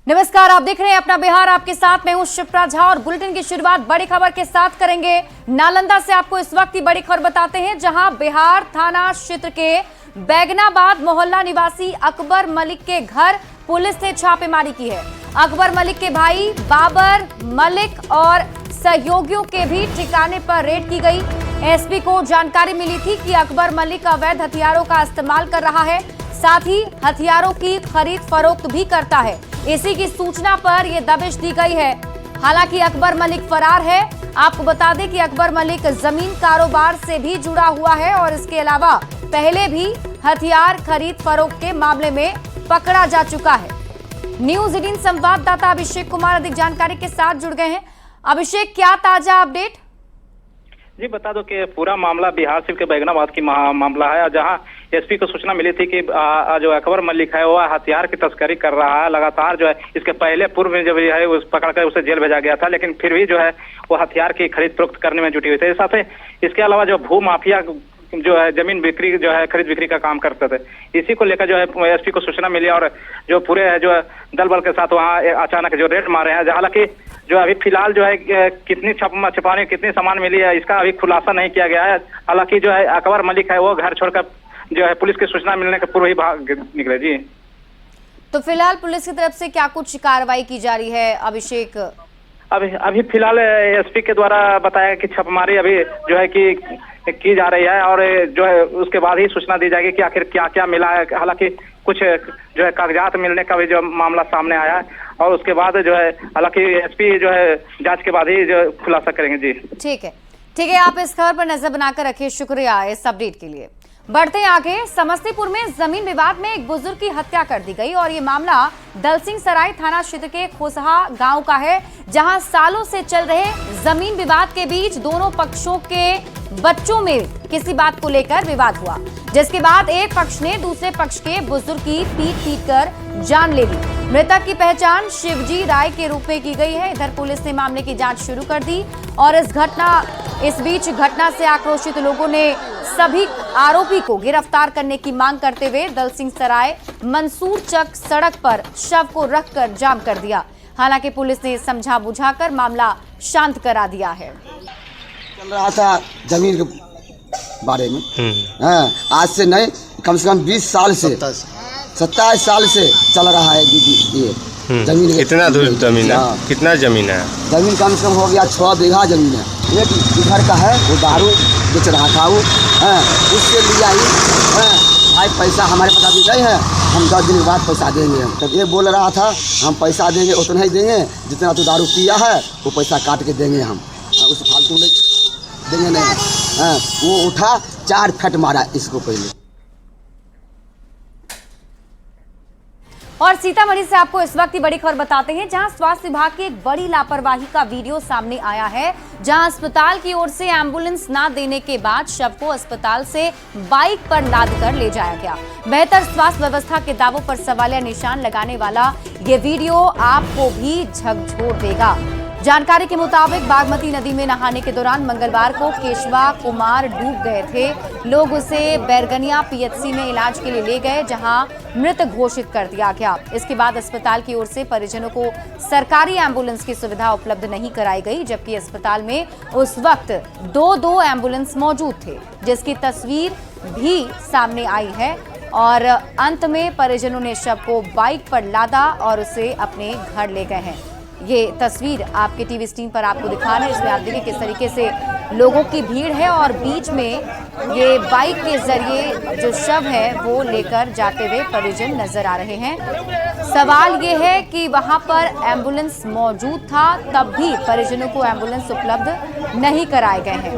नमस्कार, आप देख रहे हैं अपना बिहार। आपके साथ मैं हूं शिप्रा झा और बुलेटिन की शुरुआत बड़ी खबर के साथ करेंगे। नालंदा से आपको इस वक्त की बड़ी खबर बताते हैं, जहां बिहार थाना क्षेत्र के बैगनाबाद मोहल्ला निवासी अकबर मलिक के घर पुलिस ने छापेमारी की है। अकबर मलिक के भाई बाबर मलिक और सहयोगियों के भी ठिकाने पर रेड की गई। एसपी को जानकारी मिली थी कि अकबर मलिक अवैध हथियारों का इस्तेमाल कर रहा है, साथ ही हथियारों की खरीद फरोख्त भी करता है। इसी की सूचना पर यह दबिश दी गई है। हालांकि अकबर मलिक फरार है। आपको बता दें कि अकबर मलिक जमीन कारोबार से भी जुड़ा हुआ है और इसके अलावा पहले भी हथियार खरीद फरोख्त के मामले में पकड़ा जा चुका है। न्यूज 18 संवाददाता अभिषेक कुमार अधिक जानकारी के साथ जुड़ गए हैं। अभिषेक, क्या ताजा अपडेट? जी बता दो कि पूरा मामला बिहार सिर्फ के बैगनाबाद की मामला है, जहां एसपी को सूचना मिली थी कि जो अकबर मलिक है वह हथियार की तस्करी कर रहा है। लगातार जो है इसके पहले पूर्व में जब है उस पकड़कर उसे जेल भेजा गया था, लेकिन फिर भी जो है वो हथियार की खरीद फरोख्त करने में जुटी हुई थी। साथ ही इसके अलावा जो भू माफिया जो है जमीन बिक्री जो है खरीद बिक्री का काम करते थे। इसी को लेकर जो है एसपी को सूचना मिली और जो पूरे जो है दल बल के साथ वहाँ अचानक जो रेड मारे हैं। हालांकि जो अभी फिलहाल जो है कितनी छुपाने कितनी सामान मिली है इसका अभी खुलासा नहीं किया गया है। हालांकि जो है अकबर मलिक है वो घर छोड़कर जो है पुलिस की सूचना मिलने के पूर्व ही भाग निकले। जी तो फिलहाल पुलिस की तरफ से क्या कुछ कार्रवाई की जा रही है अभिषेक? अभी फिलहाल एसपी के द्वारा बताया कि छापेमारी अभी जो है कि की जा रही है और जो है उसके बाद ही सूचना दी जाएगी कि आखिर क्या क्या मिला है। हालांकि कुछ जो है कागजात मिलने का भी जो मामला सामने आया है और उसके बाद जो है हालांकि एसपी जो है जांच के बाद ही जो खुलासा करेंगे। जी ठीक है, आप इस खबर पर नजर बनाकर रखिए। शुक्रिया इस अपडेट के लिए। बढ़ते आगे, समस्तीपुर में जमीन विवाद में एक बुजुर्ग की हत्या कर दी गई और ये मामला दलसिंह सराय थाना क्षेत्र के खोसहा गांव का है, जहां सालों से चल रहे जमीन विवाद के बीच दोनों पक्षों के बच्चों में किसी बात को लेकर विवाद हुआ, जिसके बाद एक पक्ष ने दूसरे पक्ष के बुजुर्ग की पीट कर जान ले ली। मृतक की पहचान शिवजी राय के रूप में की गई है। इधर पुलिस ने मामले की जांच शुरू कर दी और इस बीच घटना से आक्रोशित लोगों ने सभी आरोपी को गिरफ्तार करने की मांग करते हुए दलसिंह सराय मंसूर चक सड़क पर शव को रखकर जाम कर दिया। हालांकि पुलिस ने समझा बुझाकर मामला शांत करा दिया है। चल रहा था जमीन के बारे में, आज से नहीं कम से कम 20 साल से 27 साल से चल रहा है ये जमीन। कितना दूर जमीन है? कितना जमीन है? जमीन कम से कम हो गया 6 बीघा जमीन है। एक इधर का है, वो दारू बेच रहा था वो, उससे लिया ही भाई पैसा हमारे पास अभी नहीं है, हम 10 दिन के बाद पैसा देंगे। तब ये बोल रहा था हम पैसा देंगे उतना ही देंगे जितना तू दारू पिया है वो पैसा काट के देंगे हम, उस फालतू देंगे नहीं। वो उठा 4 फट मारा इसको पहले। और सीतामढ़ी से आपको इस वक्त की बड़ी खबर बताते हैं, जहां स्वास्थ्य विभाग की एक बड़ी लापरवाही का वीडियो सामने आया है, जहां अस्पताल की ओर से एम्बुलेंस ना देने के बाद शव को अस्पताल से बाइक पर लादकर ले जाया गया। बेहतर स्वास्थ्य व्यवस्था के दावों पर सवालिया निशान लगाने वाला ये वीडियो आपको भी झकझोर देगा। जानकारी के मुताबिक बागमती नदी में नहाने के दौरान मंगलवार को केशवा कुमार डूब गए थे। लोग उसे बैरगनिया पीएचसी में इलाज के लिए ले गए, जहां मृत घोषित कर दिया गया। इसके बाद अस्पताल की ओर से परिजनों को सरकारी एम्बुलेंस की सुविधा उपलब्ध नहीं कराई गई, जबकि अस्पताल में उस वक्त 2 एम्बुलेंस मौजूद थे, जिसकी तस्वीर भी सामने आई है। और अंत में परिजनों ने शव को बाइक पर लादा और उसे अपने घर ले गए हैं। ये तस्वीर आपके टीवी स्क्रीन पर आपको दिखा रहे हैं। इसमें आप देखिए किस तरीके से लोगों की भीड़ है और बीच में ये बाइक के जरिए जो शव है वो लेकर जाते हुए परिजन नजर आ रहे हैं। सवाल ये है कि वहां पर एम्बुलेंस मौजूद था, तब भी परिजनों को एम्बुलेंस उपलब्ध नहीं कराए गए हैं।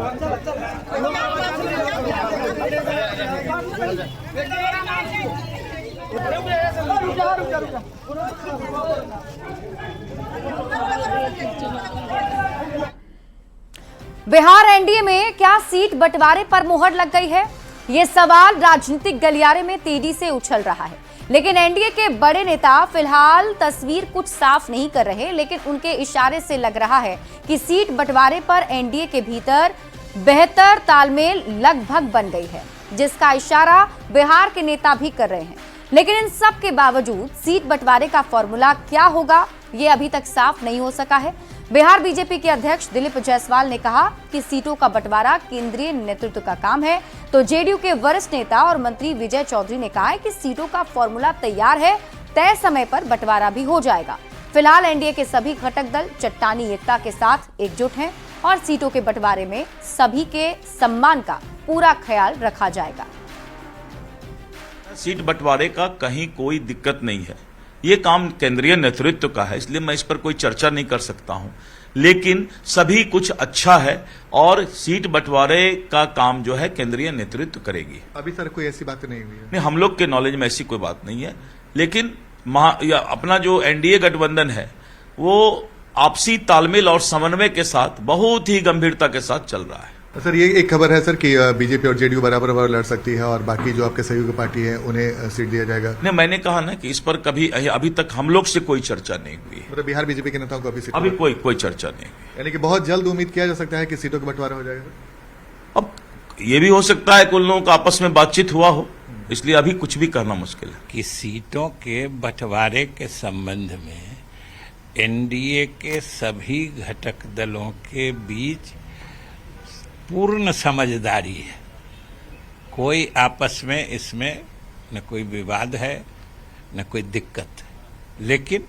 बिहार एनडीए में क्या सीट बंटवारे पर मुहर लग गई है? ये सवाल राजनीतिक गलियारे में तेजी से उछल रहा है, लेकिन एनडीए के बड़े नेता फिलहाल तस्वीर कुछ साफ नहीं कर रहे। लेकिन उनके इशारे से लग रहा है कि सीट बंटवारे पर एनडीए के भीतर बेहतर तालमेल लगभग बन गई है, जिसका इशारा बिहार के नेता भी कर रहे हैं। लेकिन इन सब के बावजूद सीट बंटवारे का फॉर्मूला क्या होगा, ये अभी तक साफ नहीं हो सका है। बिहार बीजेपी के अध्यक्ष दिलीप जायसवाल ने कहा कि सीटों का बंटवारा केंद्रीय नेतृत्व का काम है, तो जेडीयू के वरिष्ठ नेता और मंत्री विजय चौधरी ने कहा है कि सीटों का फॉर्मूला तैयार है, तय समय पर बंटवारा भी हो जाएगा। फिलहाल एनडीए के सभी घटक दल चट्टानी एकता के साथ एकजुट हैं और सीटों के बंटवारे में सभी के सम्मान का पूरा ख्याल रखा जाएगा। सीट बंटवारे का कहीं कोई दिक्कत नहीं है, ये काम केंद्रीय नेतृत्व का है, इसलिए मैं इस पर कोई चर्चा नहीं कर सकता हूं। लेकिन सभी कुछ अच्छा है और सीट बंटवारे का काम जो है केंद्रीय नेतृत्व करेगी। अभी सर कोई ऐसी बात नहीं हुई है? नहीं, हम लोग के नॉलेज में ऐसी कोई बात नहीं है। लेकिन अपना जो एनडीए गठबंधन है वो आपसी तालमेल और समन्वय के साथ बहुत ही गंभीरता के साथ चल रहा है। सर ये एक खबर है सर कि बीजेपी और जेडीयू बराबर लड़ सकती है और बाकी जो आपके सहयोगी पार्टी है उन्हें सीट दिया जाएगा। नहीं, मैंने कहा ना कि इस पर कभी अभी तक हम लोग से कोई चर्चा नहीं हुई है। मतलब बिहार बीजेपी के नेताओं को अभी कोई चर्चा नहीं हुई। यानी कि बहुत जल्द उम्मीद किया जा सकता है कि सीटों का बंटवारा हो जाएगा। अब ये भी हो सकता है कि उन लोगों का आपस में बातचीत हुआ हो, इसलिए अभी कुछ भी करना मुश्किल है। कि सीटों के बंटवारे के संबंध में एनडीए के सभी घटक दलों के बीच पूर्ण समझदारी है। कोई आपस में इसमें न कोई विवाद है न कोई दिक्कत है, लेकिन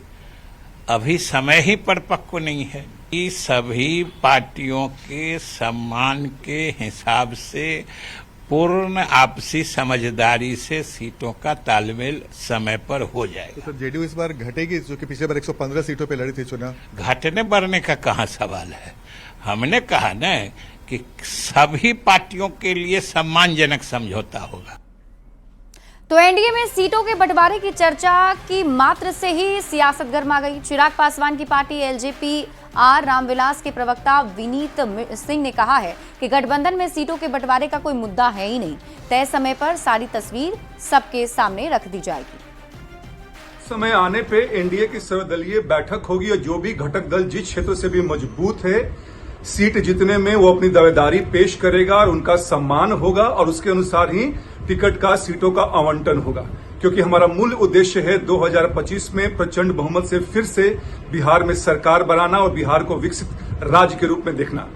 अभी समय ही परिपक्व नहीं है कि सभी पार्टियों के सम्मान के हिसाब से पूर्ण आपसी समझदारी से सीटों का तालमेल समय पर हो जाएगा। तो सर जेडीयू इस बार घटेगी, जो कि पिछले बार 115 सीटों पे लड़ी थी चुनाव। घटने बढ़ने का कहाँ सवाल है। हमने कहा ना कि सभी पार्टियों के लिए सम्मानजनक समझौता होगा। तो एनडीए में सीटों के बंटवारे की चर्चा की मात्र से ही सियासत गर्मा गई। चिराग पासवान की पार्टी एलजेपी आर रामविलास के प्रवक्ता विनीत सिंह ने कहा है कि गठबंधन में सीटों के बंटवारे का कोई मुद्दा है ही नहीं, तय समय पर सारी तस्वीर सबके सामने रख दी जाएगी। समय आने पे एनडीए की सर्वदलीय बैठक होगी और जो भी घटक दल जिस क्षेत्र से भी मजबूत है, सीट जीतने में वो अपनी दावेदारी पेश करेगा और उनका सम्मान होगा और उसके अनुसार ही टिकट का सीटों का आवंटन होगा। क्योंकि हमारा मूल उद्देश्य है 2025 में प्रचंड बहुमत से फिर से बिहार में सरकार बनाना और बिहार को विकसित राज्य के रूप में देखना।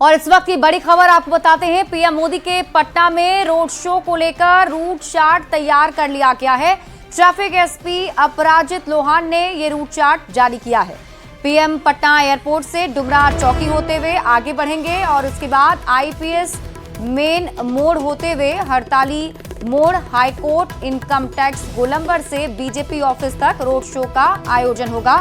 और इस वक्त की बड़ी खबर आपको बताते हैं, पीएम मोदी के पटना में रोड शो को लेकर रूट चार्ट तैयार कर लिया गया है। ट्रैफिक एसपी अपराजित लोहान ने ये रूट चार्ट जारी किया है। पीएम पटना एयरपोर्ट से डुमरा चौकी होते हुए आगे बढ़ेंगे और उसके बाद आईपीएस मेन मोड़ होते हुए हड़ताली मोड़, हाईकोर्ट, इनकम टैक्स, गोलंबर से बीजेपी ऑफिस तक रोड शो का आयोजन होगा।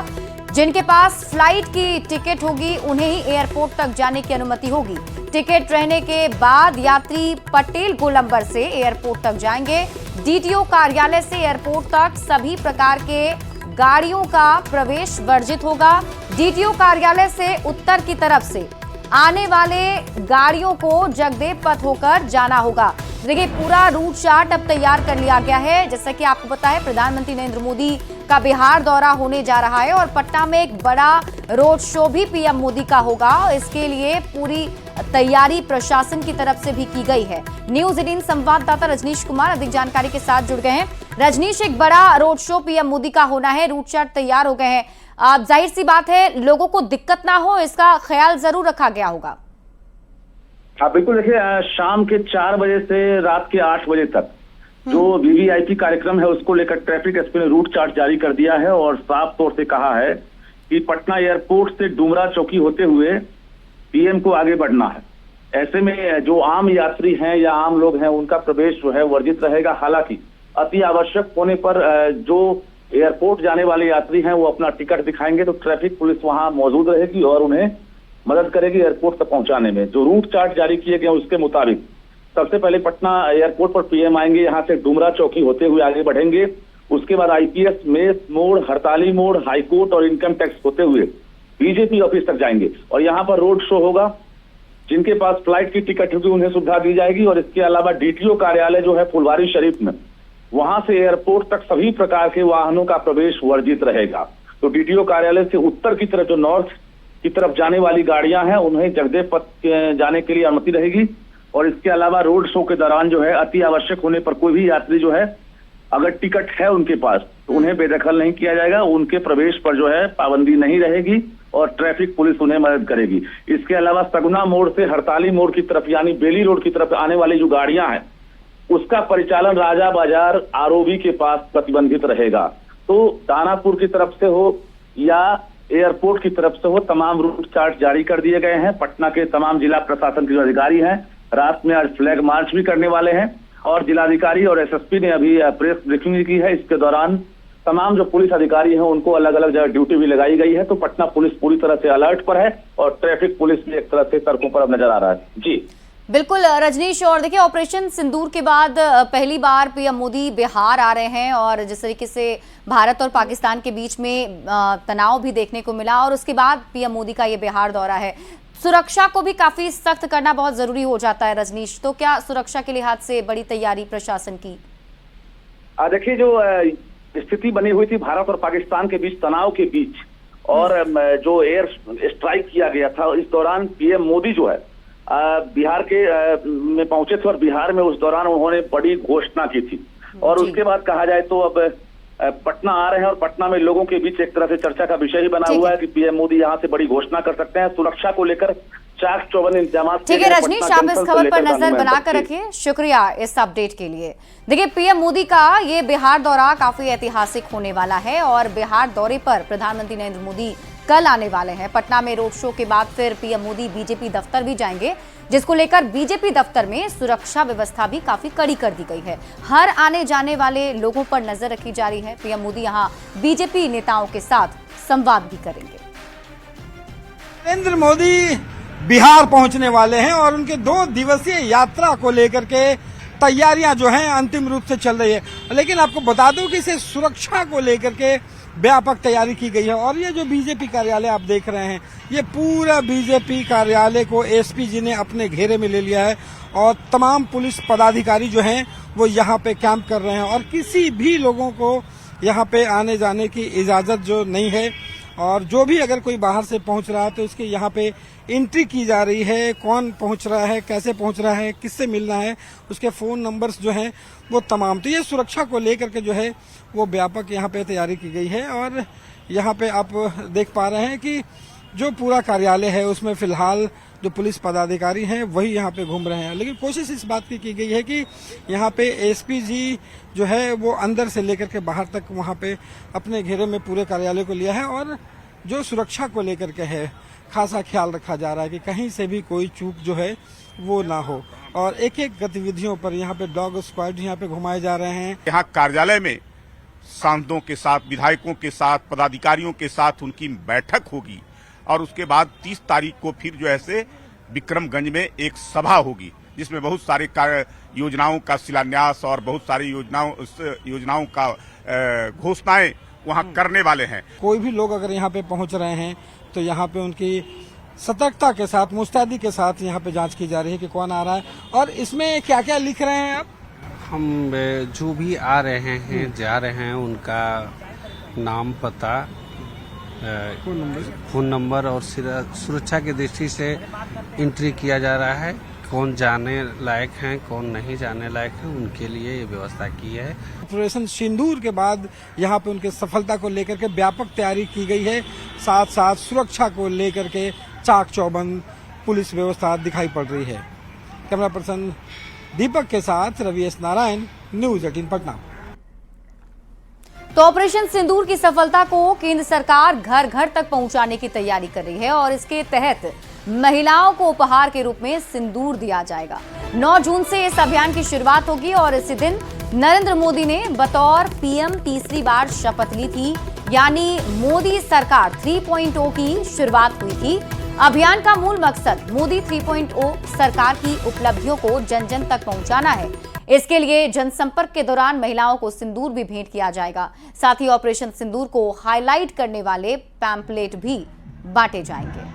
जिनके पास फ्लाइट की टिकट होगी उन्हें ही एयरपोर्ट तक जाने की अनुमति होगी। टिकट रहने के बाद यात्री पटेल गोलंबर से एयरपोर्ट तक जाएंगे। डीटीओ कार्यालय से एयरपोर्ट तक सभी प्रकार के गाड़ियों का प्रवेश वर्जित होगा। डीटीओ कार्यालय से उत्तर की तरफ से आने वाले गाड़ियों को जगदेव पथ होकर जाना होगा। देखिए, पूरा रूट चार्ट अब तैयार कर लिया गया है। जैसा कि आपको पता है, प्रधानमंत्री नरेंद्र मोदी का बिहार दौरा होने जा रहा है और पटना में एक बड़ा रोड शो भी पीएम मोदी का होगा। इसके लिए पूरी तैयारी प्रशासन की तरफ से भी की गई है। न्यूज 18 संवाददाता रजनीश कुमार अधिक जानकारी के साथ जुड़ गए हैं। रजनीश, एक बड़ा रोड शो पीएम मोदी का होना है, रूट चार्ट तैयार हो गए हैं। जाहिर सी बात है लोगों को दिक्कत ना हो, इसका ख्याल जरूर रखा गया होगा। हाँ बिल्कुल, देखिए शाम के 4 बजे से रात के 8 बजे तक जो वीवीआईपी कार्यक्रम है उसको लेकर ट्रैफिक एसपी ने रूट चार्ट जारी कर दिया है और साफ तौर से कहा है कि पटना एयरपोर्ट से डुमरा चौकी होते हुए पीएम को आगे बढ़ना है। ऐसे में जो आम यात्री हैं या आम लोग हैं उनका प्रवेश जो है वर्जित रहेगा। हालांकि अति आवश्यक होने पर जो एयरपोर्ट जाने वाले यात्री हैं वो अपना टिकट दिखाएंगे तो ट्रैफिक पुलिस वहां मौजूद रहेगी और उन्हें मदद करेगी एयरपोर्ट तक पहुंचाने में। जो रूट चार्ट जारी किए गए उसके मुताबिक सबसे पहले पटना एयरपोर्ट पर पीएम आएंगे, यहाँ से डुमरा चौकी होते हुए आगे बढ़ेंगे। उसके बाद आईपीएस मेस मोड़, हड़ताली मोड़, हाईकोर्ट और इनकम टैक्स होते हुए बीजेपी ऑफिस तक जाएंगे और यहाँ पर रोड शो होगा। जिनके पास फ्लाइट की टिकट होगी उन्हें सुविधा दी जाएगी और इसके अलावा डीटीओ कार्यालय जो है फुलवारी शरीफ में, वहां से एयरपोर्ट तक सभी प्रकार के वाहनों का प्रवेश वर्जित रहेगा। तो डीटीओ कार्यालय से उत्तर की तरफ जो नॉर्थ की तरफ जाने वाली गाड़ियां हैं उन्हें जगदेव पथ जाने के लिए अनुमति रहेगी और इसके अलावा रोड शो के दौरान जो है अति आवश्यक होने पर कोई भी यात्री जो है अगर टिकट है उनके पास तो उन्हें बेदखल नहीं किया जाएगा, उनके प्रवेश पर जो है पाबंदी नहीं रहेगी और ट्रैफिक पुलिस उन्हें मदद करेगी। इसके अलावा सगुना मोड़ से हड़ताली मोड़ की तरफ यानी बेली रोड की तरफ आने वाली जो गाड़ियां हैं उसका परिचालन राजा बाजार आरओबी के पास प्रतिबंधित रहेगा। तो दानापुर की तरफ से हो या एयरपोर्ट की तरफ से हो, तमाम रूट चार्ट जारी कर दिए गए हैं। पटना के तमाम जिला प्रशासन के जो अधिकारी हैं रात में आज फ्लैग मार्च भी करने वाले हैं और जिलाधिकारी और एसएसपी ने अभी प्रेस ब्रीफिंग भी की है। इसके दौरान तमाम जो पुलिस अधिकारी हैं उनको अलग अलग जगह ड्यूटी भी लगाई गई है। तो पटना पुलिस पूरी तरह से अलर्ट पर है और ट्रैफिक पुलिस भी एक तरह से सड़कों पर अब नजर आ रहा है। जी बिल्कुल रजनीश, और देखिए ऑपरेशन सिंदूर के बाद पहली बार पीएम मोदी बिहार आ रहे हैं और जिस तरीके से भारत और पाकिस्तान के बीच में तनाव भी देखने को मिला और उसके बाद पीएम मोदी का ये बिहार दौरा है, सुरक्षा को भी काफी सख्त करना बहुत जरूरी हो जाता है रजनीश। तो क्या सुरक्षा के लिहाज से बड़ी तैयारी प्रशासन की? देखिए जो स्थिति बनी हुई थी भारत और पाकिस्तान के बीच, तनाव के बीच, और जो एयर स्ट्राइक किया गया था, इस दौरान पीएम मोदी जो है बिहार के में पहुंचे थे और बिहार में उस दौरान उन्होंने बड़ी घोषणा की थी। और उसके बाद कहा जाए तो अब पटना आ रहे हैं और पटना में लोगों के बीच एक तरह से चर्चा का विषय ही बना हुआ है कि पीएम मोदी यहां से बड़ी घोषणा कर सकते हैं। सुरक्षा को लेकर चाक चौबंद इंतजाम। ठीक है रजनीश, आप इस खबर पर नजर बनाकर रखिए। शुक्रिया इस अपडेट के लिए। देखिए पीएम मोदी का ये बिहार दौरा काफी ऐतिहासिक होने वाला है और बिहार दौरे पर प्रधानमंत्री नरेंद्र मोदी कल आने वाले हैं। पटना में रोड शो के बाद फिर पीएम मोदी बीजेपी दफ्तर भी जाएंगे, जिसको लेकर बीजेपी दफ्तर में सुरक्षा व्यवस्था भी काफी कड़ी कर दी गई है। हर आने जाने वाले लोगों पर नजर रखी जा रही है। पीएम मोदी यहां बीजेपी नेताओं के साथ संवाद भी करेंगे। नरेंद्र मोदी बिहार पहुंचने वाले हैं और उनके 2 दिवसीय यात्रा को लेकर के तैयारियां जो हैं अंतिम रूप से चल रही है। लेकिन आपको बता दूं कि इसे सुरक्षा को लेकर के व्यापक तैयारी की गई है। और ये जो बीजेपी कार्यालय आप देख रहे हैं, ये पूरा बीजेपी कार्यालय को एसपी जी ने अपने घेरे में ले लिया है और तमाम पुलिस पदाधिकारी जो हैं वो यहाँ पे कैंप कर रहे हैं और किसी भी लोगों को यहाँ पे आने जाने की इजाजत जो नहीं है। और जो भी अगर कोई बाहर से पहुंच रहा है तो इसके यहाँ पे एंट्री की जा रही है, कौन पहुंच रहा है, कैसे पहुंच रहा है, किससे मिलना है, उसके फोन नंबर्स जो हैं वो तमाम। तो ये सुरक्षा को लेकर के जो है वो व्यापक यहाँ पे तैयारी की गई है। और यहाँ पे आप देख पा रहे हैं कि जो पूरा कार्यालय है उसमें फिलहाल जो पुलिस पदाधिकारी हैं वही यहाँ पे घूम रहे हैं। लेकिन कोशिश इस बात की गई है कि यहाँ पे एसपी जी जो है वो अंदर से लेकर के बाहर तक वहाँ पे अपने घेरे में पूरे कार्यालय को लिया है और जो सुरक्षा को लेकर के है खासा ख्याल रखा जा रहा है कि कहीं से भी कोई चूक जो है वो ना हो। और एक एक गतिविधियों पर यहाँ पे डॉग स्क्वाड यहाँ पे घुमाए जा रहे हैं। यहाँ कार्यालय में सांसदों के साथ, विधायकों के साथ, पदाधिकारियों के साथ उनकी बैठक होगी और उसके बाद 30 तारीख को फिर जो है से विक्रमगंज में एक सभा होगी जिसमें बहुत सारे योजनाओं का शिलान्यास और बहुत सारी योजनाओं का घोषणाएं वहां करने वाले हैं। कोई भी लोग अगर यहाँ पे पहुंच रहे हैं तो यहाँ पे उनकी सतर्कता के साथ, मुस्तैदी के साथ यहाँ पे जांच की जा रही है कि कौन आ रहा है। और इसमें क्या क्या लिख रहे हैं आप? हम जो भी आ रहे हैं, जा रहे हैं, उनका नाम, पता, फोन नंबर और सुरक्षा की दृष्टि से एंट्री किया जा रहा है। कौन जाने लायक हैं, कौन नहीं जाने लायक हैं, उनके लिए ये व्यवस्था की है। ऑपरेशन सिंदूर के बाद यहाँ पे उनके सफलता को लेकर के व्यापक तैयारी की गई है। साथ साथ सुरक्षा को लेकर के चाक चौबंद पुलिस व्यवस्था दिखाई पड़ रही है। कैमरा पर्सन दीपक के साथ रवि एस नारायण, न्यूज 18 पटना। तो ऑपरेशन सिंदूर की सफलता को केंद्र सरकार घर घर तक पहुंचाने की तैयारी कर रही है और इसके तहत महिलाओं को उपहार के रूप में सिंदूर दिया जाएगा। 9 जून से इस अभियान की शुरुआत होगी और इसी दिन नरेंद्र मोदी ने बतौर पीएम तीसरी बार शपथ ली थी, यानी मोदी सरकार 3.0 की शुरुआत हुई थी। अभियान का मूल मकसद मोदी 3.0 सरकार की उपलब्धियों को जन जन तक पहुंचाना है। इसके लिए जनसंपर्क के दौरान महिलाओं को सिंदूर भी भेंट किया जाएगा। साथ ही ऑपरेशन सिंदूर को हाईलाइट करने वाले पैम्पलेट भी बांटे जाएंगे।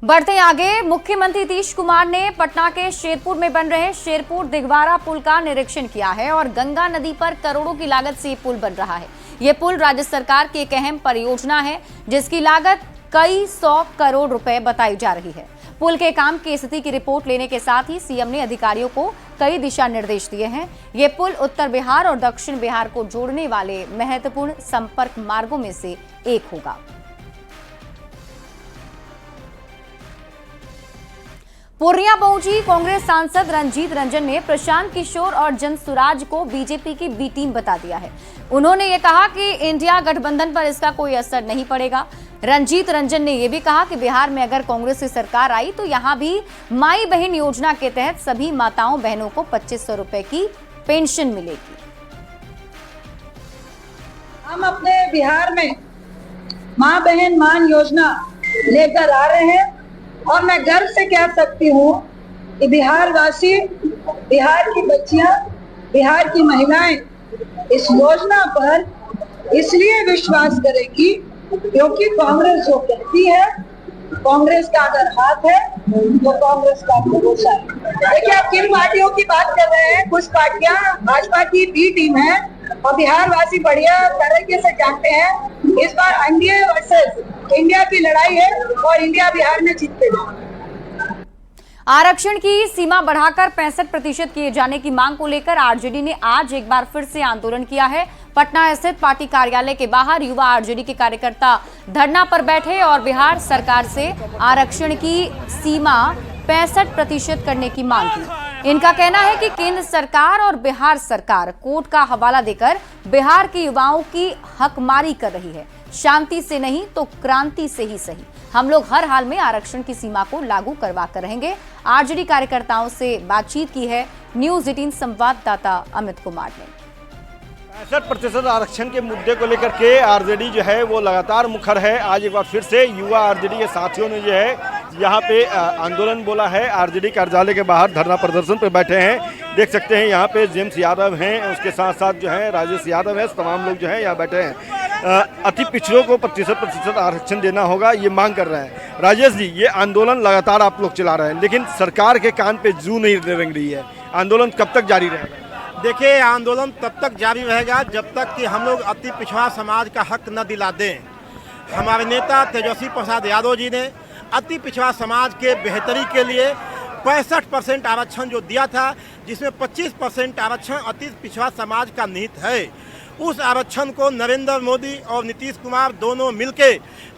बढ़ते आगे, मुख्यमंत्री नीतीश कुमार ने पटना के शेरपुर में बन रहे शेरपुर दिघवारा पुल का निरीक्षण किया है और गंगा नदी पर करोड़ों की लागत से पुल बन रहा है। ये पुल राज्य सरकार की एक अहम परियोजना है जिसकी लागत कई 100 करोड़ रुपए बताई जा रही है। पुल के काम की स्थिति की रिपोर्ट लेने के साथ ही सीएम ने अधिकारियों को कई दिशा निर्देश दिए हैं। ये पुल उत्तर बिहार और दक्षिण बिहार को जोड़ने वाले महत्वपूर्ण संपर्क मार्गों में से एक होगा। पूर्णिया पहुंची कांग्रेस सांसद रंजीत रंजन ने प्रशांत किशोर और जनसुराज को बीजेपी की बी टीम बता दिया है। उन्होंने ये कहा कि इंडिया गठबंधन पर इसका कोई असर नहीं पड़ेगा। रंजीत रंजन ने यह भी कहा कि बिहार में अगर कांग्रेस की सरकार आई तो यहां भी माई बहन योजना के तहत सभी माताओं बहनों को 2500 रुपए की पेंशन मिलेगी। हम अपने बिहार में माँ बहन मान योजना लेकर आ रहे हैं और मैं गर्व से कह सकती हूँ कि बिहार वासी, बिहार की बच्चियां, बिहार की महिलाएं इस योजना पर इसलिए विश्वास करेगी क्योंकि कांग्रेस जो कहती है, कांग्रेस का अगर हाथ है तो कांग्रेस का भरोसा है। देखिए, आप किन पार्टियों की बात कर रहे हैं? कुछ पार्टियां भाजपा की बी टीम है और बिहार वासी बढ़िया तरीके से जानते हैं इस बार एनडीए वर्सेस इंडिया की लड़ाई है और इंडिया बिहार में जीतेगा। आरक्षण की सीमा बढ़ाकर 65% किए जाने की मांग को लेकर आरजेडी ने आज एक बार फिर से आंदोलन किया है। पटना स्थित पार्टी कार्यालय के बाहर युवा आरजेडी के कार्यकर्ता धरना पर बैठे और बिहार सरकार से आरक्षण की सीमा 65% करने की मांग की। इनका कहना है कि केंद्र सरकार और बिहार सरकार कोर्ट का हवाला देकर बिहार के युवाओं की हकमारी कर रही है। शांति से नहीं तो क्रांति से ही सही, हम लोग हर हाल में आरक्षण की सीमा को लागू करवा कर रहेंगे। आरजेडी कार्यकर्ताओं से बातचीत की है न्यूज 18 संवाददाता अमित कुमार ने। 65% आरक्षण के मुद्दे को लेकर के आरजेडी जो है वो लगातार मुखर है। आज एक बार फिर से युवा आरजेडी के साथियों ने जो है यहाँ पे आंदोलन बोला है। आरजेडी कार्यालय के बाहर धरना प्रदर्शन पे बैठे हैं। देख सकते हैं यहाँ पे जेम्स यादव हैं, उसके साथ साथ जो है राजेश यादव है, तमाम लोग जो है यहाँ बैठे हैं। अति पिछड़ों को 25% आरक्षण देना होगा, ये मांग कर रहे हैं। राजेश जी, ये आंदोलन लगातार आप लोग चला रहे हैं लेकिन सरकार के कान पे जू नहीं रेंग रही है। आंदोलन कब तक जारी रहेगा? देखिए, आंदोलन तब तक जारी रहेगा जब तक कि हम लोग अति पिछड़ा समाज का हक न दिला दें। हमारे नेता तेजस्वी प्रसाद यादव जी ने अति पिछड़ा समाज के बेहतरी के लिए 65% आरक्षण जो दिया था, जिसमें 25% आरक्षण अति पिछड़ा समाज का निहित है, उस आरक्षण को नरेंद्र मोदी और नीतीश कुमार दोनों मिलके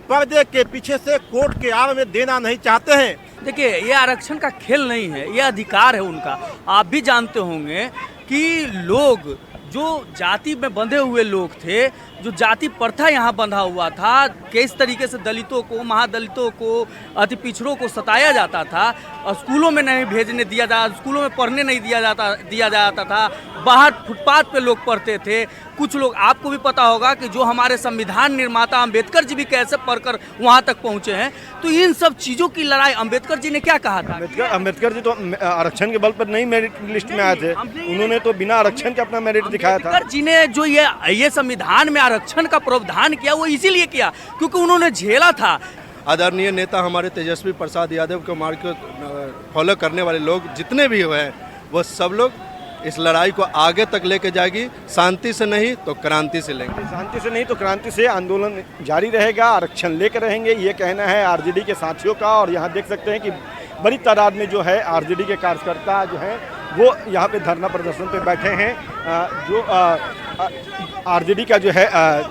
पर्दे के पीछे से कोर्ट के आड़ में देना नहीं चाहते हैं। देखिए, ये आरक्षण का खेल नहीं है, ये अधिकार है उनका। आप भी जानते होंगे कि लोग जो जाति में बंधे हुए लोग थे, जो जाति प्रथा यहाँ बंधा हुआ था, किस तरीके से दलितों को, महादलितों को, अति पिछड़ों को सताया जाता था, स्कूलों में नहीं भेजने दिया जाता, स्कूलों में पढ़ने नहीं दिया जाता था, बाहर फुटपाथ पे लोग पढ़ते थे। कुछ लोग, आपको भी पता होगा कि जो हमारे संविधान निर्माता अंबेडकर जी भी कैसे पढ़कर वहाँ तक पहुँचे हैं। तो इन सब चीज़ों की लड़ाई अंबेडकर जी ने क्या कहा था? अंबेडकर जी तो आरक्षण के बल पर नहीं मेरिट लिस्ट में आए थे, उन्होंने तो बिना आरक्षण के अपना मेरिट दिखाया था। अंबेडकर जी ने जो ये संविधान में आरक्षण का प्रावधान किया वो इसीलिए किया क्योंकि उन्होंने झेला था। आदरणीय नेता हमारे तेजस्वी प्रसाद यादव के मार्ग को फॉलो करने वाले लोग जितने भी हुए हैं, वो सब लोग इस लड़ाई को आगे तक लेके जाएगी। शांति से नहीं तो क्रांति से लेंगे। शांति से नहीं तो क्रांति से आंदोलन जारी रहेगा, आरक्षण लेकर रहेंगे, ये कहना है आरजेडी के साथियों का। और यहाँ देख सकते हैं कि बड़ी तादाद में जो है आरजेडी के कार्यकर्ता जो हैं वो यहाँ पे धरना प्रदर्शन पे बैठे हैं। जो आरजेडी का जो है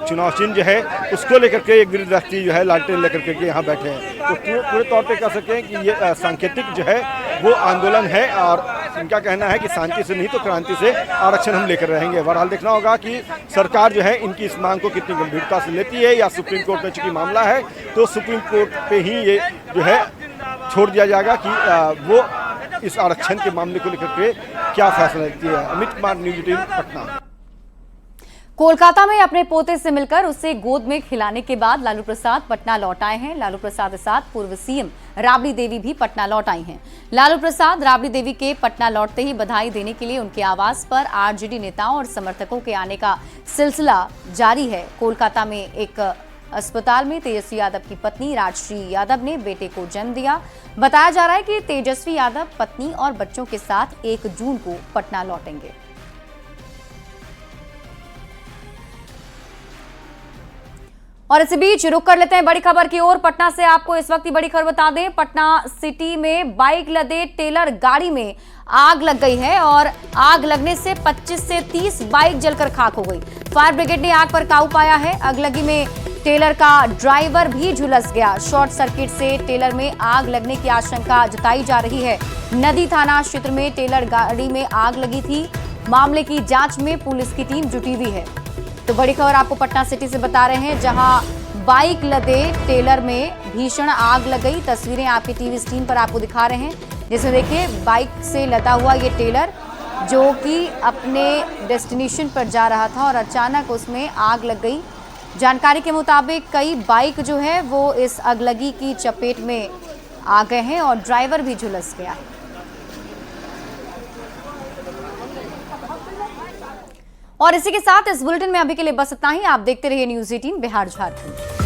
चुनाव चिन्ह जो है उसको लेकर के एक विद्यार्थी जो है लालटेन लेकर के यहाँ बैठे हैं। तो पूरे तौर पे कह सकते हैं कि ये सांकेतिक जो है वो आंदोलन है और इनका कहना है कि शांति से नहीं तो क्रांति से आरक्षण हम लेकर रहेंगे। बहरहाल देखना होगा कि सरकार जो है इनकी इस मांग को कितनी गंभीरता से लेती है, या सुप्रीम कोर्ट में चूंकि मामला है तो सुप्रीम कोर्ट पे ही ये जो है छोड़ दिया जाएगा कि वो इस आरक्षण के मामले को लेकर के क्या फैसला लेती है। अमित कुमार, न्यूज 18 पटना। कोलकाता में अपने पोते से मिलकर उसे गोद में खिलाने के बाद लालू प्रसाद पटना लौट आए हैं। लालू प्रसाद के साथ पूर्व सीएम राबड़ी देवी भी पटना लौट आई हैं। लालू प्रसाद राबड़ी देवी के पटना लौटते ही बधाई देने के लिए उनके आवास पर आरजेडी नेताओं और समर्थकों के आने का सिलसिला जारी है। कोलकाता में एक अस्पताल में तेजस्वी यादव की पत्नी राजश्री यादव ने बेटे को जन्म दिया। बताया जा रहा है कि तेजस्वी यादव पत्नी और बच्चों के साथ 1 जून को पटना लौटेंगे। और इसी बीच रुक कर लेते हैं बड़ी खबर की ओर। पटना से आपको इस वक्त की बड़ी खबर बता दें, पटना सिटी में बाइक लदे टेलर गाड़ी में आग लग गई है और आग लगने से 25 से 30 बाइक जलकर खाक हो गई। फायर ब्रिगेड ने आग पर काबू पाया है। अगलगी में टेलर का ड्राइवर भी झुलस गया। शॉर्ट सर्किट से टेलर में आग लगने की आशंका जताई जा रही है। नदी थाना क्षेत्र में टेलर गाड़ी में आग लगी थी। मामले की जांच में पुलिस की टीम जुटी हुई है। तो बड़ी खबर आपको पटना सिटी से बता रहे हैं, जहां बाइक लदे टेलर में भीषण आग लग गई। तस्वीरें आपके टीवी स्क्रीन पर आपको दिखा रहे हैं, जिसमें देखिए बाइक से लदा हुआ ये टेलर जो कि अपने डेस्टिनेशन पर जा रहा था और अचानक उसमें आग लग गई। जानकारी के मुताबिक कई बाइक जो है वो इस अगलगी की चपेट में आ गए हैं और ड्राइवर भी झुलस गया है। और इसी के साथ इस बुलेटिन में अभी के लिए बस इतना ही। आप देखते रहिए न्यूज़ 18 बिहार झारखंड।